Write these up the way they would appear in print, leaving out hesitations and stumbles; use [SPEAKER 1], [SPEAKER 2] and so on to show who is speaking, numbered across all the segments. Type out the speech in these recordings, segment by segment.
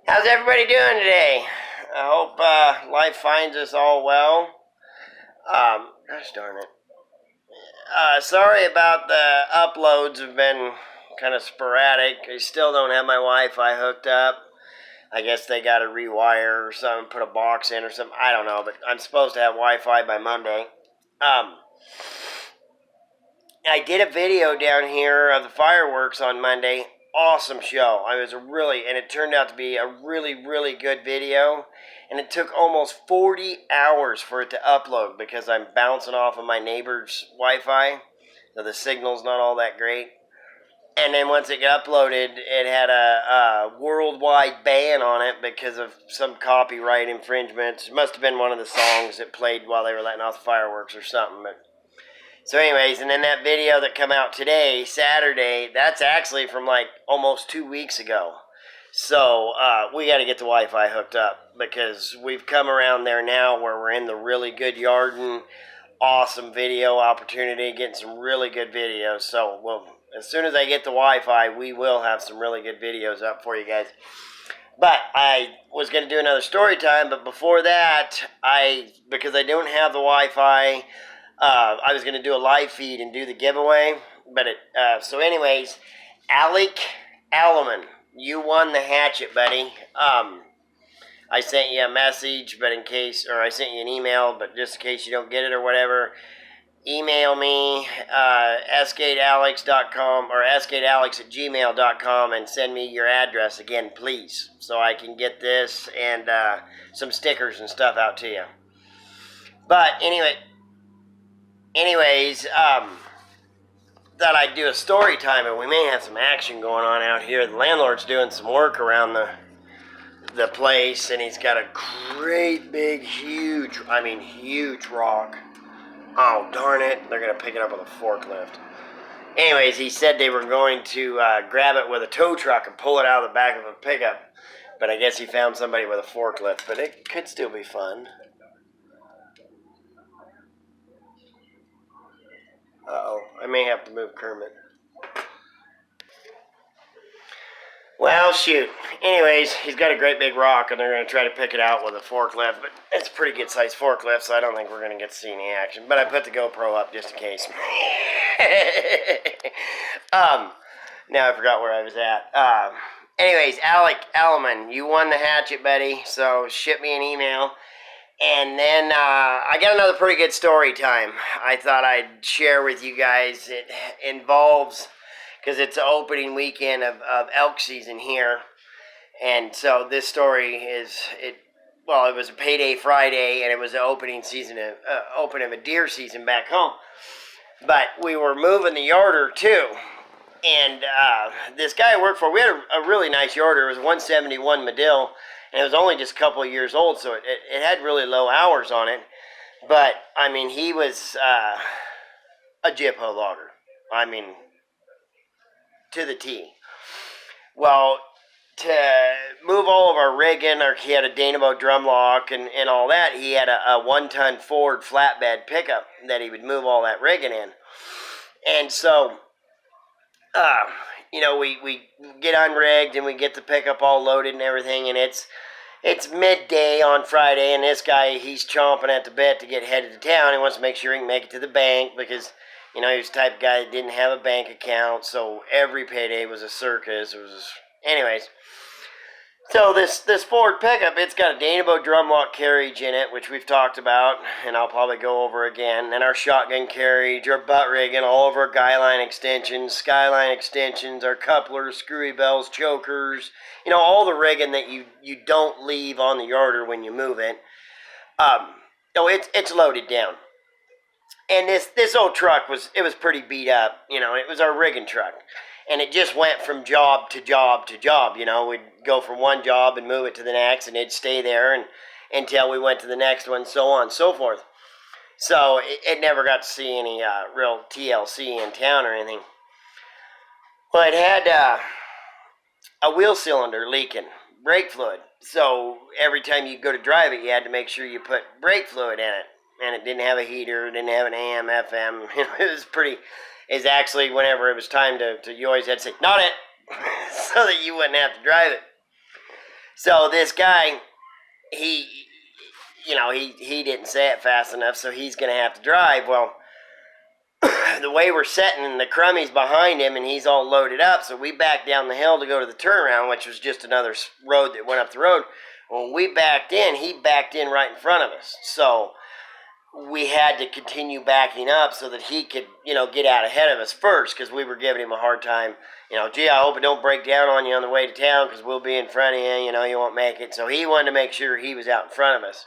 [SPEAKER 1] How's everybody doing today? I hope life finds us all well. Gosh darn it. Sorry about the uploads have been kind of sporadic. I still don't have my Wi-Fi hooked up. I guess they got to rewire or something, put a box in or something. I don't know, but I'm supposed to have Wi-Fi by Monday. I did a video down here of the fireworks on Monday. Awesome show. And it turned out to be a really good video. And it took almost 40 hours for it to upload because I'm bouncing off of my neighbor's Wi-Fi. So the signal's not all that great. And then once it got uploaded, it had a worldwide ban on it because of some copyright infringements. It must have been one of the songs that played while they were letting off the fireworks or something. So anyways, and then that video that come out today, Saturday, that's actually from like almost 2 weeks ago. So we got to get the Wi-Fi hooked up because we've come around there now where we're in the really good yard and awesome video opportunity, getting some really good videos. So as soon as I get the Wi-Fi, we will have some really good videos up for you guys. But I was going to do another story time, but before that, because I don't have the Wi-Fi, I was going to do a live feed and do the giveaway. But so anyways, Alec Alleman, you won the hatchet, buddy. I sent you a message, I sent you an email, but just in case you don't get it or whatever, email me, sgatealex.com or sgatealex@gmail.com and send me your address again, please, so I can get this and some stickers and stuff out to you. But anyways, thought I'd do a story time, and we may have some action going on out here. The landlord's doing some work around the place, and he's got a great big, huge rock. Oh, darn it. They're going to pick it up with a forklift. Anyways, he said they were going to grab it with a tow truck and pull it out of the back of a pickup. But I guess he found somebody with a forklift. But it could still be fun. Uh-oh. I may have to move Kermit. Well, shoot. Anyways, he's got a great big rock, and they're going to try to pick it out with a forklift. But it's a pretty good-sized forklift, so I don't think we're going to get to see any action. But I put the GoPro up just in case. Now I forgot where I was at. Anyways, Alec Alleman, you won the hatchet, buddy. So ship me an email. And then I got another pretty good story time I thought I'd share with you guys. It involves... because it's the opening weekend of elk season here. And so this story it was a payday Friday, and it was the opening of a deer season back home. But we were moving the yarder too. And this guy I worked for, we had a really nice yarder. It was a 171 Medill, and it was only just a couple of years old, so it had really low hours on it. But, he was a Jippo logger. To the T. Well, to move all of our rigging, he had a Danabo drum lock and all that. He had a 1-ton Ford flatbed pickup that he would move all that rigging in. And so, we get unrigged and we get the pickup all loaded and everything, and it's midday on Friday, and this guy, he's chomping at the bit to get headed to town. He wants to make sure he can make it to the bank because... he was the type of guy that didn't have a bank account, so every payday was a circus. Anyways. So this Ford pickup, it's got a Danabo drum lock carriage in it, which we've talked about, and I'll probably go over again. And our shotgun carriage, our butt rigging, all of our guy line extensions, skyline extensions, our couplers, screwy bells, chokers, all the rigging that you don't leave on the yarder when you move it. It's loaded down. And this old truck was pretty beat up, it was our rigging truck. And it just went from job to job to job, we'd go from one job and move it to the next, and it'd stay there until we went to the next one, so on and so forth. So it never got to see any real TLC in town or anything. Well, it had a wheel cylinder leaking, brake fluid. So every time you go to drive it, you had to make sure you put brake fluid in it. And it didn't have a heater, it didn't have an AM, FM. It's actually, whenever it was time to you always had to say, not it, so that you wouldn't have to drive it. So this guy, he, he didn't say it fast enough, so he's going to have to drive. Well, the way we're setting, and the Crummie's behind him, and he's all loaded up, so we backed down the hill to go to the turnaround, which was just another road that went up the road. When we backed in, he backed in right in front of us. So we had to continue backing up so that he could, get out ahead of us first, because we were giving him a hard time. Gee, I hope it don't break down on you on the way to town, because we'll be in front of you, you won't make it. So he wanted to make sure he was out in front of us.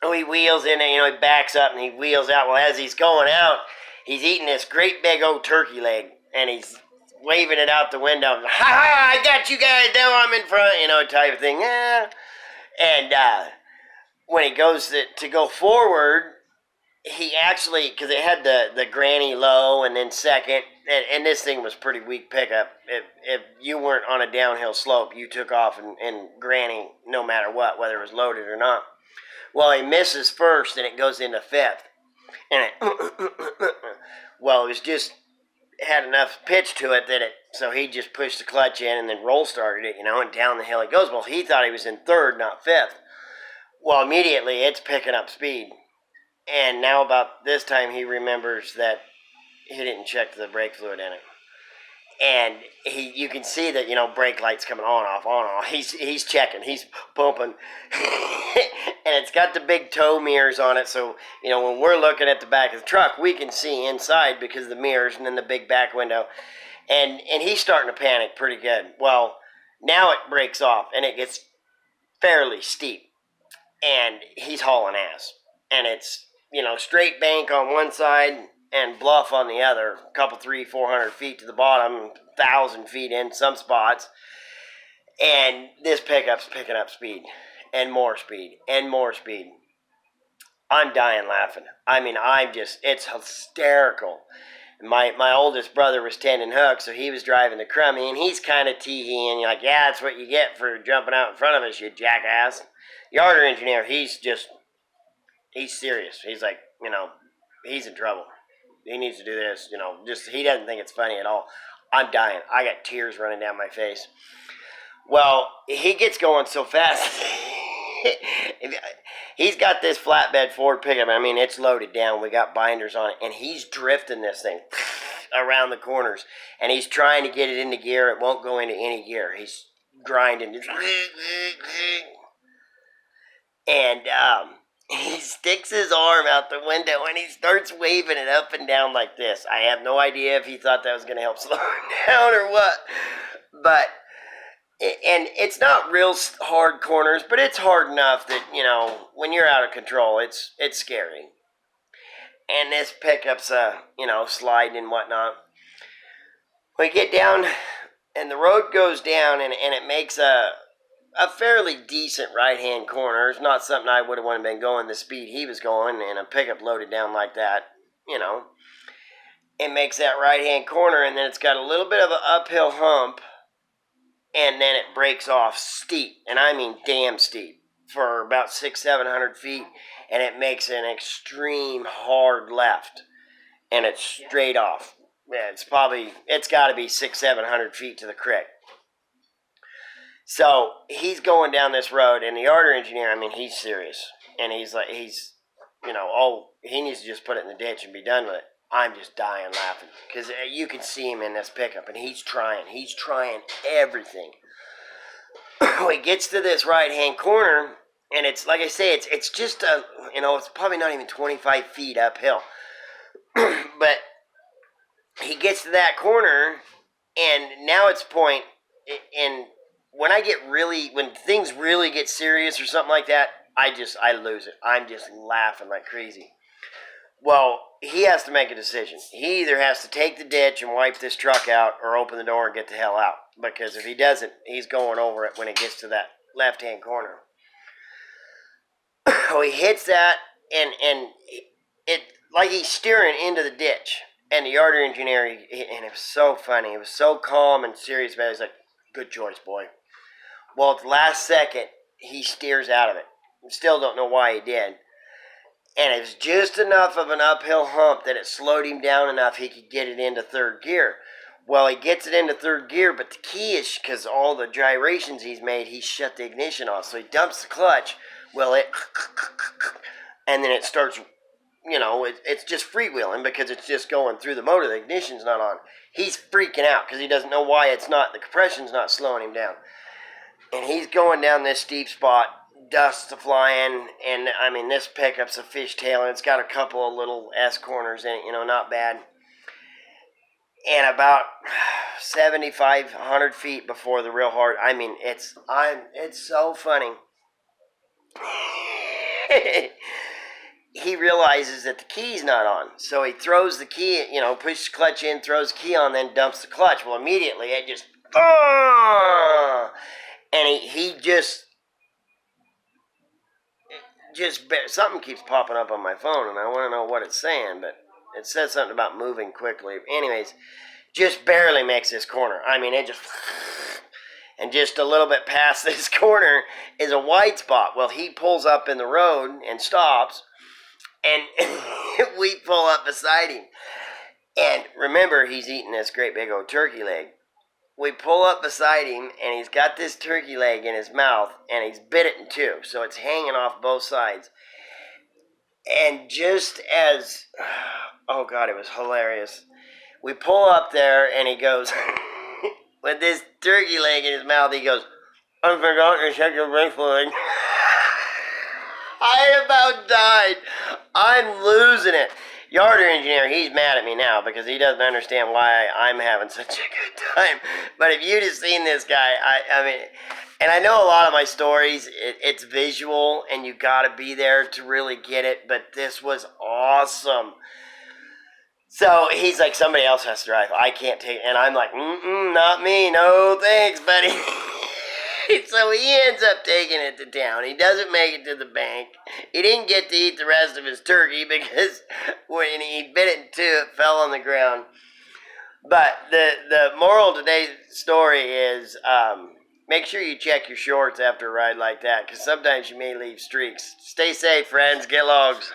[SPEAKER 1] And he wheels in, and, he backs up and he wheels out. Well, as he's going out, he's eating this great big old turkey leg, and he's waving it out the window. Ha ha, I got you guys, now I'm in front, type of thing. Yeah. And when he goes to go forward, he actually, because it had the granny low and then second, and this thing was pretty weak pickup. If you weren't on a downhill slope, you took off and granny no matter what, whether it was loaded or not. Well, he misses first, and it goes into fifth. And well, it was just had enough pitch to it so he just pushed the clutch in and then roll started it, and down the hill he goes. Well, he thought he was in third, not fifth. Well, immediately it's picking up speed. And now about this time he remembers that he didn't check the brake fluid in it. And you can see that, brake lights coming on, off. He's checking, he's pumping. And it's got the big tow mirrors on it, so, when we're looking at the back of the truck, we can see inside because of the mirrors and then the big back window. And he's starting to panic pretty good. Well, now it breaks off, and it gets fairly steep. And he's hauling ass. And it's, straight bank on one side and bluff on the other, a couple, 300-400 feet to the bottom, 1,000 feet in some spots. And this pickup's picking up speed, and more speed, and more speed. I'm dying laughing. I mean, it's hysterical. My oldest brother was tending hook, so he was driving the Crummie, and he's kind of tee-heeing, like, yeah, that's what you get for jumping out in front of us, you jackass. The yarder engineer, he's serious. He's like, he's in trouble. He needs to do this, he doesn't think it's funny at all. I'm dying. I got tears running down my face. Well, he gets going so fast. He's got this flatbed Ford pickup. I mean, it's loaded down. We got binders on it. And he's drifting this thing around the corners. And he's trying to get it into gear. It won't go into any gear. He's grinding. And he sticks his arm out the window and he starts waving it up and down like this. I have no idea if he thought that was going to help slow him down or what. But, and it's not real hard corners, but it's hard enough that, when you're out of control, it's scary. And this pickup's, sliding and whatnot. We get down and the road goes down and it makes a fairly decent right-hand corner. It's not something I would have wanted to been going the speed he was going, and a pickup loaded down like that, It makes that right-hand corner, and then it's got a little bit of an uphill hump, and then it breaks off steep, and I mean damn steep, for about 600-700 feet, and it makes an extreme hard left, and it's straight off. Yeah, it's got to be 600-700 feet to the creek. So he's going down this road, and the yarder engineer, I mean, he's serious. And he's like, he needs to just put it in the ditch and be done with it. I'm just dying laughing. Because you can see him in this pickup, and he's trying everything. He gets to this right-hand corner, and it's, like I say, it's just it's probably not even 25 feet uphill. But he gets to that corner, and now it's point, and when things really get serious or something like that, I lose it. I'm just laughing like crazy. Well, he has to make a decision. He either has to take the ditch and wipe this truck out or open the door and get the hell out. Because if he doesn't, he's going over it when it gets to that left-hand corner. He hits that, and it like he's steering into the ditch. And the yarder engineer, and it was so funny. He was so calm and serious about it. He's like, good choice, boy. Well, at the last second, he steers out of it. Still don't know why he did. And it was just enough of an uphill hump that it slowed him down enough he could get it into third gear. Well, he gets it into third gear, but the key is because all the gyrations he's made, he shut the ignition off. So he dumps the clutch. Well, and then it starts, it's just freewheeling because it's just going through the motor. The ignition's not on. He's freaking out because he doesn't know why the compression's not slowing him down. And he's going down this steep spot, dust's flying, and I mean, this pickup's a fishtail, and it's got a couple of little S corners in it, not bad. And about 75, 100 feet before the real hard, I mean, it's so funny. He realizes that the key's not on. So he throws the key, pushes the clutch in, throws the key on, then dumps the clutch. Well, immediately it just, and he just something keeps popping up on my phone, and I want to know what it's saying, but it says something about moving quickly. Anyways, just barely makes this corner. I mean, it just, and just a little bit past this corner is a white spot. Well, he pulls up in the road and stops, and we pull up beside him. And remember, he's eating this great big old turkey leg. We pull up beside him, and he's got this turkey leg in his mouth, and he's bit it in two, so it's hanging off both sides. And just as, oh God, it was hilarious. We pull up there, and he goes, with this turkey leg in his mouth, he goes, I forgot to check your brake fluid. I about died. I'm losing it. Yarder engineer, he's mad at me now because he doesn't understand why I'm having such a good time. But if you'd have seen this guy, I mean, and I know a lot of my stories, it's visual and you got to be there to really get it. But this was awesome. So he's like, somebody else has to drive. I can't take it. And I'm like, not me. No, thanks, buddy. So he ends up taking it to town. He doesn't make it to the bank. He didn't get to eat the rest of his turkey because when he bit it in two, it fell on the ground. But the moral of today's story is make sure you check your shorts after a ride like that because sometimes you may leave streaks. Stay safe, friends. Get logs.